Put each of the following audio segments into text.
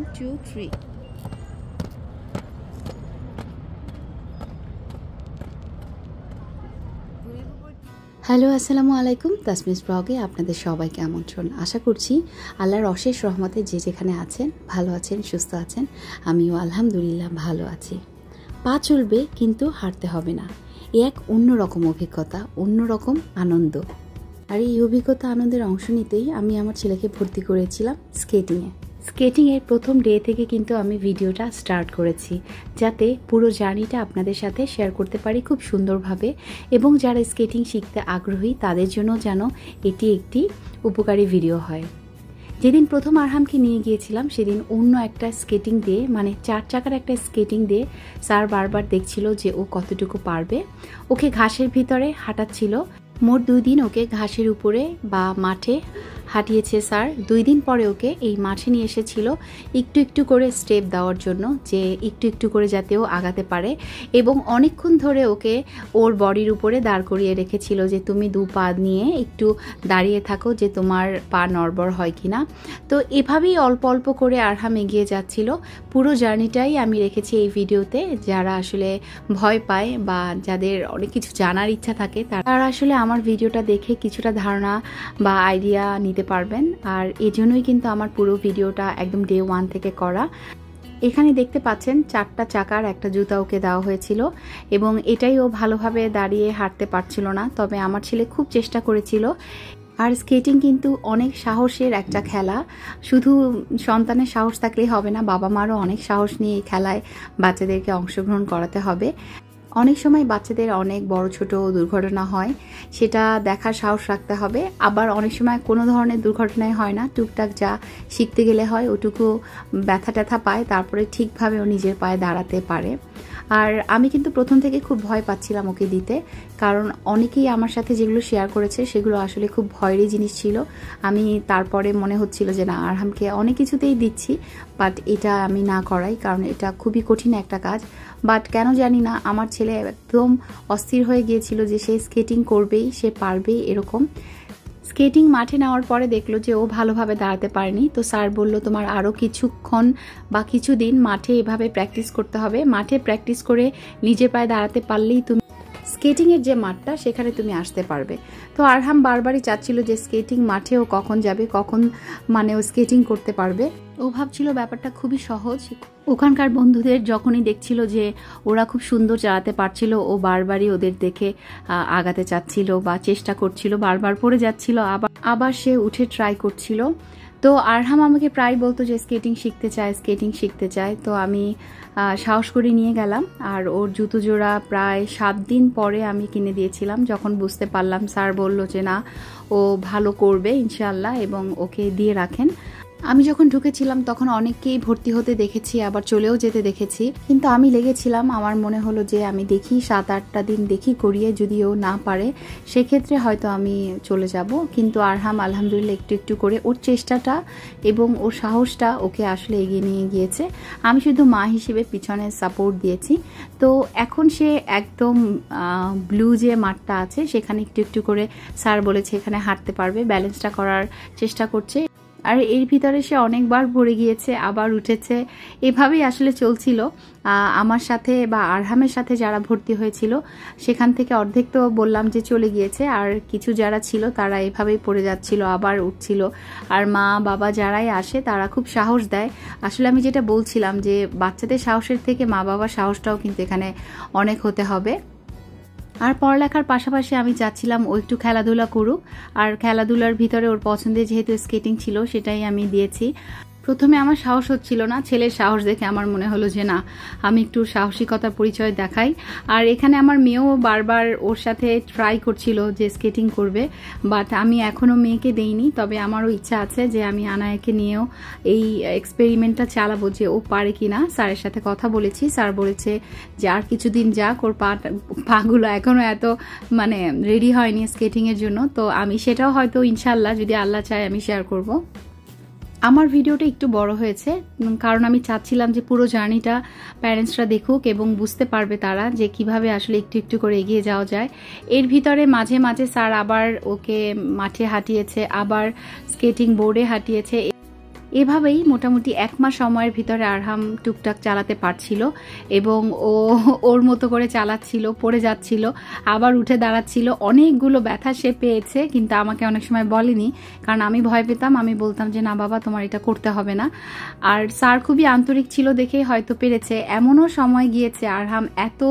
1 2 3 hello আসসালামু আলাইকুম তাসমিস ব্লগে আপনাদের সবাইকে আমন্ত্রণ। আশা করছি আল্লাহর অশেষ রহমতে যে যেখানে আছেন ভালো আছেন, সুস্থ আছেন। আমিও আলহামদুলিল্লাহ ভালো আছি। পা চলবে কিন্তু হাঁটতে হবে না, এক অন্যরকম অভিজ্ঞতা, অন্যরকম আনন্দ। আর এই অভিজ্ঞতা আনন্দের অংশ নিতেই আমি আমার ছেলেকে ভর্তি করেছিলাম স্কেটিংয়ের প্রথম ডে থেকে কিন্তু আমি ভিডিওটা স্টার্ট করেছি, যাতে পুরো জার্নিটা আপনাদের সাথে শেয়ার করতে পারি খুব সুন্দরভাবে, এবং যারা স্কেটিং শিখতে আগ্রহী তাদের জন্য যেন এটি একটি উপকারী ভিডিও হয়। যেদিন প্রথম আরহামকে নিয়ে গিয়েছিলাম সেদিন অন্য একটা স্কেটিং দিয়ে, মানে 4 চাকার একটা স্কেটিং দিয়ে স্যার বারবার দেখছিল যে ও কতটুকু পারবে। ওকে ঘাসের ভিতরে হাঁটাচ্ছিল। মোট 2 দিন ওকে ঘাসের উপরে বা মাঠে হাঁটিয়েছে স্যার। 2 দিন পরে ওকে এই মাঠে নিয়ে এসেছিল একটু একটু করে স্টেপ দেওয়ার জন্য, যে একটু একটু করে যাতে ও আগাতে পারে, এবং অনেকক্ষণ ধরে ওকে ওর বডির উপরে দাঁড় করিয়ে রেখেছিল যে তুমি 2 পা নিয়ে একটু দাঁড়িয়ে থাকো, যে তোমার পা নড়বড় হয় কিনা। তো এভাবেই অল্প অল্প করে আরহাম এগিয়ে যাচ্ছিল। পুরো জার্নিটাই আমি রেখেছি এই ভিডিওতে। যারা আসলে ভয় পায় বা যাদের অনেক কিছু জানার ইচ্ছা থাকে তারা আসলে আমার ভিডিওটা দেখে কিছুটা ধারণা বা আইডিয়া নিতে পারবেন। আর এজন্যই কিন্তু আমার পুরো ভিডিওটা একদম ডে 1 থেকে করা। এখানে দেখতে পাচ্ছেন 4টা চাকার একটা জুতা ওকে দেওয়া হয়েছিল, এবং এটাই ও ভালোভাবে দাঁড়িয়ে হাঁটতে পারছিল না। তবে আমার ছেলে খুব চেষ্টা করেছিল। আর স্কেটিং কিন্তু অনেক সাহসের একটা খেলা। শুধু সন্তানের সাহস থাকলেই হবে না, বাবা মারও অনেক সাহস নিয়ে এই খেলায় বাচ্চাদেরকে অংশগ্রহণ করাতে হবে। অনেক সময় বাচ্চাদের অনেক বড় ছোট দুর্ঘটনা হয়, সেটা দেখার সাহস রাখতে হবে। আবার অনেক সময় কোনো ধরনের দুর্ঘটনাই হয় না, টুকটাক যা শিখতে গেলে হয় ওটুকু ব্যথা ট্যাথা পায়, তারপরে ঠিকভাবে ও নিজের পায়ে দাঁড়াতে পারে। আর আমি কিন্তু প্রথম থেকে খুব ভয় পাচ্ছিলাম ওকে দিতে, কারণ অনেকেই আমার সাথে যেগুলো শেয়ার করেছে সেগুলো আসলে খুব ভয়েরই জিনিস ছিল। আমি তারপরে মনে হচ্ছিল যে না, আরহামকে অনেক কিছুতেই দিচ্ছি, বাট এটা আমি না করাই, কারণ এটা খুবই কঠিন একটা কাজ। বাট কেন জানি না আমার ছেলে একদম অস্থির হয়ে গিয়েছিল যে সে স্কেটিং করবেই, সে পারবেই এরকম। স্কেটিং মাঠে নেওয়ার পরে দেখলো যে ও ভালোভাবে দাঁড়াতে পারেনি। তো স্যার বলল তোমার আরও কিছুক্ষণ বা কিছুদিন মাঠে এভাবে প্র্যাকটিস করতে হবে। মাঠে প্র্যাকটিস করে নিজের পায়ে দাঁড়াতে পারলেই তুমি স্কেটিংয়ের যে মাঠটা সেখানে তুমি আসতে পারবে। তো আরহাম বারবারই চাচ্ছিল যে স্কেটিং মাঠে ও কখন যাবে, কখন মানে ও স্কেটিং করতে পারবে। ও ভাবছিল ব্যাপারটা খুবই সহজ। ওখানকার বন্ধুদের যখনই দেখছিল যে ওরা খুব সুন্দর চালাতে পারছিল, ও বারবারই ওদের দেখে আগাতে চাচ্ছিল বা চেষ্টা করছিল, বারবার পড়ে যাচ্ছিল, আবার সে উঠে ট্রাই করছিল। তো আরহাম আমাকে প্রায় বলতো যে স্কেটিং শিখতে চায়। তো আমি সাহস করে নিয়ে গেলাম। আর ওর জুতো জোড়া প্রায় 7 দিন পরে আমি কিনে দিয়েছিলাম, যখন বুঝতে পারলাম স্যার বলল যে না, ও ভালো করবে ইনশাআল্লাহ, এবং ওকে দিয়ে রাখেন। আমি যখন ঢুকেছিলাম তখন অনেককেই ভর্তি হতে দেখেছি, আবার চলেও যেতে দেখেছি, কিন্তু আমি লেগেছিলাম। আমার মনে হলো যে আমি দেখি 7-8টা দিন দেখি করিয়ে, যদি ও না পারে সেক্ষেত্রে হয়তো আমি চলে যাব। কিন্তু আরহাম আলহামদুলিল্লাহ একটু একটু করে ওর চেষ্টাটা এবং ওর সাহসটা ওকে আসলে এগিয়ে নিয়ে গিয়েছে। আমি শুধু মা হিসেবে পিছনে সাপোর্ট দিয়েছি। তো এখন সে একদম ব্লু যে মাঠটা আছে সেখানে একটু একটু করে স্যার বলেছে এখানে হাঁটতে পারবে, ব্যালেন্সটা করার চেষ্টা করছে। আর এর ভিতরে সে অনেকবার পড়ে গিয়েছে, আবার উঠেছে, এভাবেই আসলে চলছিল। আমার সাথে বা আরহামের সাথে যারা ভর্তি হয়েছিল সেখান থেকে অর্ধেক তো বললাম যে চলে গিয়েছে, আর কিছু যারা ছিল তারা এভাবেই পড়ে যাচ্ছিল, আবার উঠছিল। আর মা বাবা যারাই আসে তারা খুব সাহস দেয়। আসলে আমি যেটা বলছিলাম যে বাচ্চাদের সাহসের থেকে মা বাবার সাহসটাও কিন্তু এখানে অনেক হতে হবে। আর পড়ালেখার পাশাপাশি আমি চাচ্ছিলাম ও একটু খেলাধুলা করুক, আর খেলাধুলার ভিতরে ওর পছন্দের যেহেতু স্কেটিং ছিল সেটাই আমি দিয়েছি। প্রথমে আমার সাহস হচ্ছিল না, ছেলের সাহস দেখে আমার মনে হলো যে না, আমি একটু সাহসিকতার পরিচয় দেখাই। আর এখানে আমার মেয়েও বারবার ওর সাথে ট্রাই করছিল যে স্কেটিং করবে, বাট আমি এখনও মেয়েকে দেইনি। তবে আমারও ইচ্ছা আছে যে আমি আনায়াকে নিয়েও এই এক্সপেরিমেন্টটা চালাবো যে ও পারে কিনা। স্যারের সাথে কথা বলেছি, স্যার বলেছে যে আর কিছুদিন যাক, ওর পাগুলো এখনও এত মানে রেডি হয়নি স্কেটিংয়ের জন্য। তো আমি সেটাও হয়তো ইনশাল্লাহ যদি আল্লাহ চায় আমি শেয়ার করব। আমার ভিডিওটা একটু বড় হয়েছে, কারণ আমি চাচ্ছিলাম যে পুরো জার্নিটা প্যারেন্টসরা দেখুক এবং বুঝতে পারবে তারা যে কিভাবে আসলে একটু একটু করে এগিয়ে যাওয়া যায়। এর ভিতরে মাঝে মাঝে স্যার আবার ওকে মাঠে হাঁটিয়েছে, আবার স্কেটিং বোর্ডে হাঁটিয়েছে। এভাবেই মোটামুটি 1 মাস সময়ের ভিতরে আরহাম টুকটাক চালাতে পারছিল এবং ওর মতো করে চালাচ্ছিল, পড়ে যাচ্ছিল, আবার উঠে দাঁড়াচ্ছিল। অনেকগুলো ব্যথা সে পেয়েছে, কিন্তু আমাকে অনেক সময় বলেনি, কারণ আমি ভয় পেতাম। আমি বলতাম যে না বাবা, তোমার এটা করতে হবে না। আর স্যার খুবই আন্তরিক ছিল দেখেই হয়তো পেরেছে। এমনও সময় গিয়েছে আরহাম এত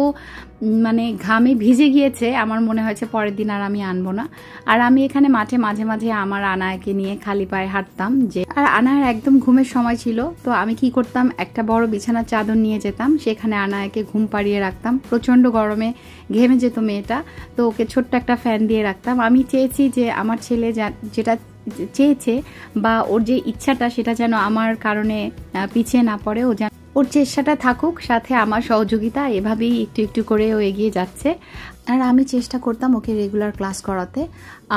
মানে ঘামে ভিজে গিয়েছে, আমার মনে হয়েছে পরের দিন আর আমি আনবো না। আর আমি এখানে মাঠে মাঝে মাঝে আমার আনায়াকে নিয়ে খালি পায়ে হাঁটতাম, যে আর আনায়ার একদম ঘুমের সময় ছিল। তো আমি কি করতাম, একটা বড় বিছানার চাদর নিয়ে যেতাম, সেখানে আনায়াকে ঘুম পাড়িয়ে রাখতাম। প্রচণ্ড গরমে ঘেমে যেত মেয়েটা, তো ওকে ছোট্ট একটা ফ্যান দিয়ে রাখতাম। আমি চেয়েছি যে আমার ছেলে যেটা চেয়েছে বা ওর যে ইচ্ছাটা, সেটা যেন আমার কারণে পিছিয়ে না পড়ে, ও যেন ওর চেষ্টাটা থাকুক, সাথে আমার সহযোগিতা। এভাবেই একটু একটু করে ও এগিয়ে যাচ্ছে। আর আমি চেষ্টা করতাম ওকে রেগুলার ক্লাস করাতে।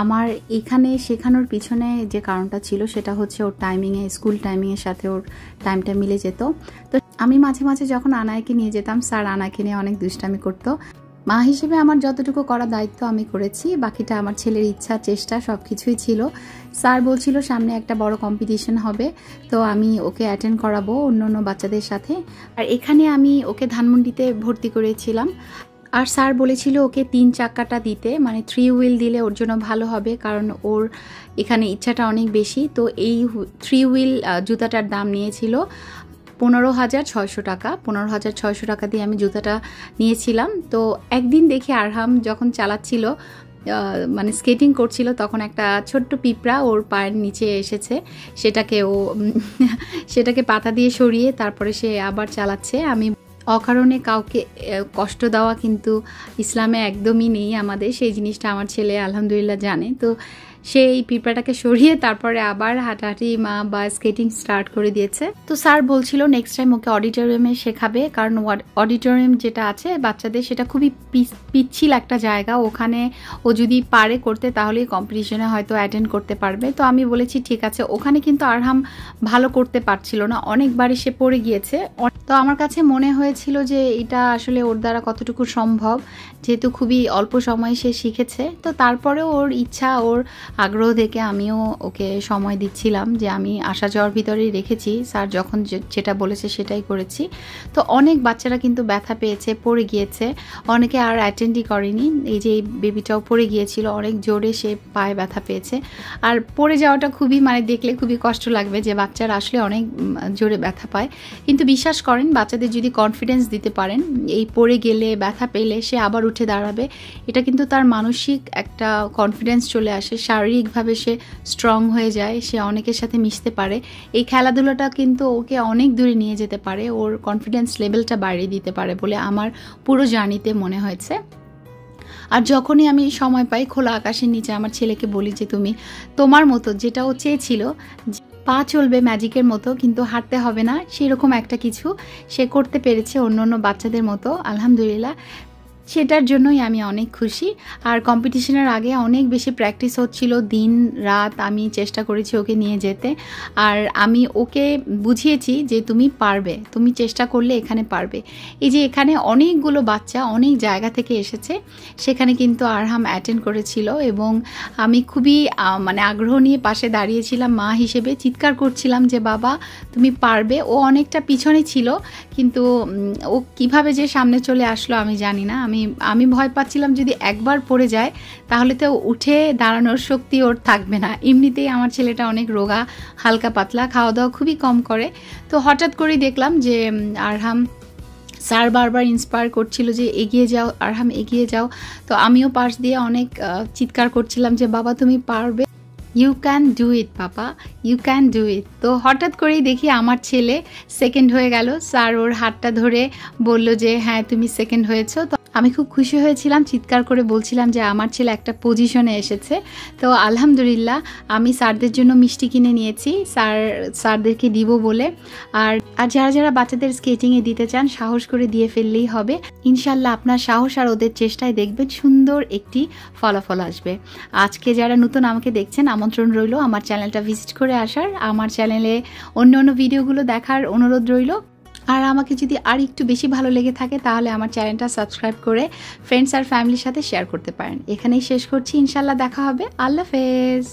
আমার এখানে শেখানোর পিছনে যে কারণটা ছিল সেটা হচ্ছে ওর টাইমিংয়ে, স্কুল টাইমিংয়ের সাথে ওর টাইমটা মিলে যেত। তো আমি মাঝে মাঝে যখন আনায়াকে নিয়ে যেতাম, স্যার আনায়াকে নিয়ে অনেক দুষ্টামি করতো। মা হিসেবে আমার যতটুকু করা দায়িত্ব আমি করেছি, বাকিটা আমার ছেলের ইচ্ছা, চেষ্টা সব কিছুই ছিল। স্যার বলছিল সামনে একটা বড় কম্পিটিশন হবে, তো আমি ওকে অ্যাটেন্ড করাবো অন্য বাচ্চাদের সাথে। আর এখানে আমি ওকে ধানমন্ডিতে ভর্তি করেছিলাম। আর স্যার বলেছিল ওকে 3 চাকাটা দিতে, মানে 3 হুইল দিলে ওর জন্য ভালো হবে, কারণ ওর এখানে ইচ্ছাটা অনেক বেশি। তো এই 3 হুইল জুতাটার দাম নিয়েছিল 15,600 টাকা। 15,600 টাকা দিয়ে আমি জুতাটা নিয়েছিলাম। তো একদিন দেখি আরহাম যখন চালাচ্ছিল, মানে স্কেটিং করছিল, তখন একটা ছোট্ট পিঁপড়া ওর পায়ের নিচে এসেছে। সেটাকে পাতা দিয়ে সরিয়ে তারপরে সে আবার চালাচ্ছে। আমি অকারণে কাউকে কষ্ট দেওয়া কিন্তু ইসলামে একদমই নেই আমাদের, সেই জিনিসটা আমার ছেলে আলহামদুলিল্লাহ জানে। তো সেই পিঁপড়াটাকে সরিয়ে তারপরে আবার হাঁটাহাঁটি বা স্কেটিং স্টার্ট করে দিয়েছে। তো স্যার বলছিল নেক্সট টাইম ওকে অডিটোরিয়ামে শেখাবে, কারণ অডিটোরিয়াম যেটা আছে বাচ্চাদের, সেটা খুবই পিচ্ছিল একটা জায়গা। ওখানে ও যদি পারে করতে তাহলেই কম্পিটিশনে হয়তো অ্যাটেন্ড করতে পারবে। তো আমি বলেছি ঠিক আছে। ওখানে কিন্তু আরহাম ভালো করতে পারছিল না, অনেকবারই সে পড়ে গিয়েছে। তো আমার কাছে মনে হয়েছিল যে এটা আসলে ওর দ্বারা কতটুকু সম্ভব, যেহেতু খুবই অল্প সময়ে সে শিখেছে। তো তারপরে ওর ইচ্ছা, ওর আগ্রহ দেখে আমিও ওকে সময় দিচ্ছিলাম, যে আমি আসা যাওয়ার ভিতরেই রেখেছি। স্যার যখন যেটা বলেছে সেটাই করেছি। তো অনেক বাচ্চারা কিন্তু ব্যথা পেয়েছে, পড়ে গিয়েছে, অনেকে আর অ্যাটেন্ডই করেনি। এই যে এই বেবিটাও পড়ে গিয়েছিল, অনেক জোরে সে পায়ে ব্যথা পেয়েছে। আর পড়ে যাওয়াটা খুবই, মানে দেখলে খুবই কষ্ট লাগবে যে বাচ্চারা আসলে অনেক জোরে ব্যথা পায়। কিন্তু বিশ্বাস করেন, বাচ্চাদের যদি কনফিডেন্স দিতে পারেন, এই পড়ে গেলে ব্যথা পেলে সে আবার উঠে দাঁড়াবে, এটা কিন্তু তার মানসিক একটা কনফিডেন্স চলে আসে, শারীরিকভাবে সে স্ট্রং হয়ে যায়, সে অনেকের সাথে মিশতে পারে। এই খেলাধুলাটা কিন্তু ওকে অনেক দূরে নিয়ে যেতে পারে, ওর কনফিডেন্স লেভেলটা বাড়িয়ে দিতে পারে বলে আমার পুরো জার্নিতে মনে হয়েছে। আর যখনই আমি সময় পাই, খোলা আকাশের নিচে আমার ছেলেকে বলি যে তুমি তোমার মতো, যেটা ও চেয়েছিল, পা চলবে ম্যাজিকের মতো কিন্তু হাঁটতে হবে না, সেরকম একটা কিছু সে করতে পেরেছে অন্য বাচ্চাদের মতো, আলহামদুলিল্লাহ। সেটার জন্যই আমি অনেক খুশি। আর কম্পিটিশনের আগে অনেক বেশি প্র্যাকটিস হচ্ছিল, দিন রাত আমি চেষ্টা করেছি ওকে নিয়ে যেতে। আর আমি ওকে বুঝিয়েছি যে তুমি পারবে, তুমি চেষ্টা করলে এখানে পারবে। এই যে এখানে অনেকগুলো বাচ্চা অনেক জায়গা থেকে এসেছে, সেখানে কিন্তু আরহাম অ্যাটেন্ড করেছিল এবং আমি খুবই মানে আগ্রহ নিয়ে পাশে দাঁড়িয়েছিলাম, মা হিসেবে চিৎকার করছিলাম যে বাবা তুমি পারবে। ও অনেকটা পিছনে ছিল, কিন্তু ও কিভাবে যে সামনে চলে আসলো আমি জানি না। আমি ভয় পাচ্ছিলাম যদি একবার পড়ে যায় তাহলে তো উঠে দাঁড়ানোর শক্তি ওর থাকবে না। এমনিতেই আমার ছেলেটা অনেক রোগা, হালকা পাতলা, খাওয়া দাওয়া খুবই কম করে। তো হঠাৎ করেই দেখলাম যে আরহাম, স্যার বারবার ইন্সপায়ার করছিল যে এগিয়ে যাও আরহাম, এগিয়ে যাও। তো আমিও পাশ দিয়ে অনেক চিৎকার করছিলাম যে বাবা তুমি পারবে, you can do it papa, you can do it. তো হঠাৎ করেই দেখি আমার ছেলে সেকেন্ড হয়ে গেল। স্যার ওর হাতটা ধরে বলল যে হ্যাঁ তুমি সেকেন্ড হয়েছো। তো আমি খুব খুশি হয়েছিলাম, চিৎকার করে বলছিলাম যে আমার ছেলে একটা পজিশনে এসেছে। তো আলহামদুলিল্লাহ আমি স্যারদের জন্য মিষ্টি কিনে নিয়েছি, স্যারদেরকে দিব বলে। আর যারা যারা বাচ্চাদের স্কেটিংয়ে দিতে চান, সাহস করে দিয়ে ফেললেই হবে। ইনশাল্লাহ আপনার সাহস আর ওদের চেষ্টায় দেখবেন সুন্দর একটি ফলাফল আসবে। আজকে যারা নতুন আমাকে দেখছেন, আমন্ত্রণ রইল আমার চ্যানেলটা ভিজিট করে আসার, আমার চ্যানেলে অন্য ভিডিওগুলো দেখার অনুরোধ রইল। আর আমাকে যদি আর একটু বেশি ভালো লেগে থাকে তাহলে আমার চ্যানেলটা সাবস্ক্রাইব করে ফ্রেন্ডস আর ফ্যামিলির সাথে শেয়ার করতে পারেন। এখানেই শেষ করছি, ইনশাল্লাহ দেখা হবে। আল্লাহ হাফেজ।